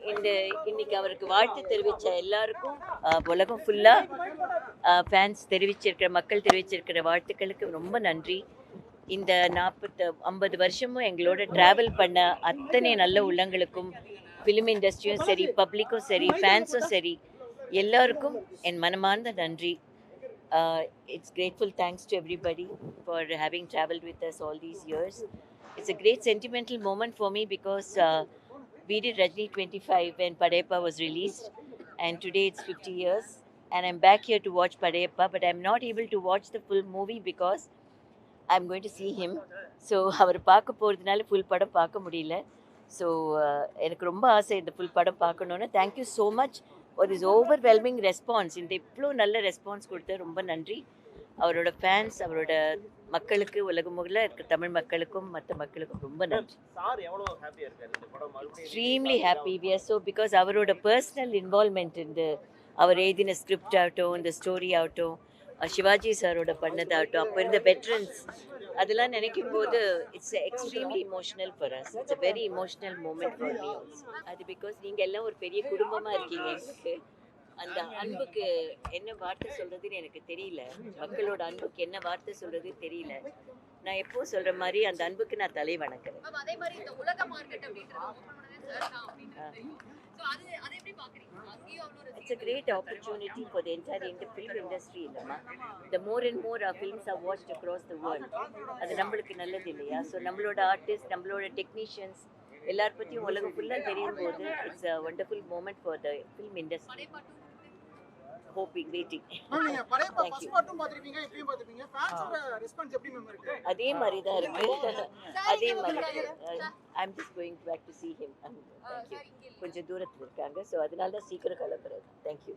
இந்த இன்னைக்கு அவருக்கு வாழ்த்து தெரிவித்த எல்லாருக்கும் உலகம் ஃபுல்லாக ஃபேன்ஸ் தெரிவிச்சிருக்கிற மக்கள் தெரிவிச்சிருக்கிற வாழ்த்துக்களுக்கு ரொம்ப நன்றி. இந்த 50 வருஷமும் எங்களோட ட்ராவல் பண்ண அத்தனை நல்ல உள்ளங்களுக்கும், ஃபிலிம் இண்டஸ்ட்ரியும் சரி, பப்ளிக்கும் சரி, ஃபேன்ஸும் சரி, எல்லாருக்கும் என் மனமார்ந்த நன்றி. It's grateful thanks to everybody for having traveled with us all these years. It's a great sentimental moment for me because we did Rajni 25 when Padayappa was released, and today it's 50 years, and I'm back here to watch Padayappa, but I'm not able to watch the full movie because I'm going to see him. So அவர் பார்க்க போகிறதுனால full படம் பார்க்க முடியல. So எனக்கு ரொம்ப ஆசை இந்த ஃபுல் படம் பார்க்கணுன்னு. Thank you so much for this overwhelming response. இந்த இவ்வளோ நல்ல ரெஸ்பான்ஸ் கொடுத்த ரொம்ப நன்றி. அவரோட ஃபேன்ஸ், அவரோட மக்களுக்கு, உலகம் முழுக்க இருக்க தமிழ் மக்களுக்கும் மற்ற மக்களுக்கும் ரொம்ப நன்றி. Extremely happy. We are so because அவரோட பர்சனல் இன்வால்மெண்ட் இந்த அவர் எழுதின ஸ்கிரிப்ட் ஆகட்டும், இந்த ஸ்டோரி ஆகட்டும், சிவாஜி சாரோட பண்ணதாகட்டும், அப்போ இருந்த வெட்ரன்ஸ் அதெல்லாம் நினைக்கும் போது it's extremely emotional for us. It's a very emotional moment for me also. அது பிகாஸ் நீங்கள் எல்லாம் ஒரு பெரிய குடும்பமாக இருக்கீங்க. எனக்கு அந்த அன்புக்கு என்ன வார்த்தை சொல்கிறதுன்னு எனக்கு தெரியல. மக்களோட அன்புக்கு என்ன வார்த்தை சொல்கிறது தெரியல. நான் எப்போ சொல்கிற மாதிரி அந்த அன்புக்கு நான் தலை வணங்குறேன். It's a great opportunity for the entire film industry. The more and more our films are watched across the world. அது நம்மளுக்கு நல்லது இல்லையா? ஸோ நம்மளோட ஆர்டிஸ்ட், நம்மளோட டெக்னீஷியன்ஸ் எல்லார் பற்றியும் உலகம் ஃபுல்லாக தெரியும் போது it's a wonderful moment for the film industry. Hoping, waiting. Thank you. அதே மாதிரி தான் இருக்கு. அதே மாதிரி I'm just going back to see him. Thank you. கொஞ்சம் தூரத்தில் இருக்காங்க, ஸோ அதனால தான் சீக்கிரம் கிளம்புறது. Thank you.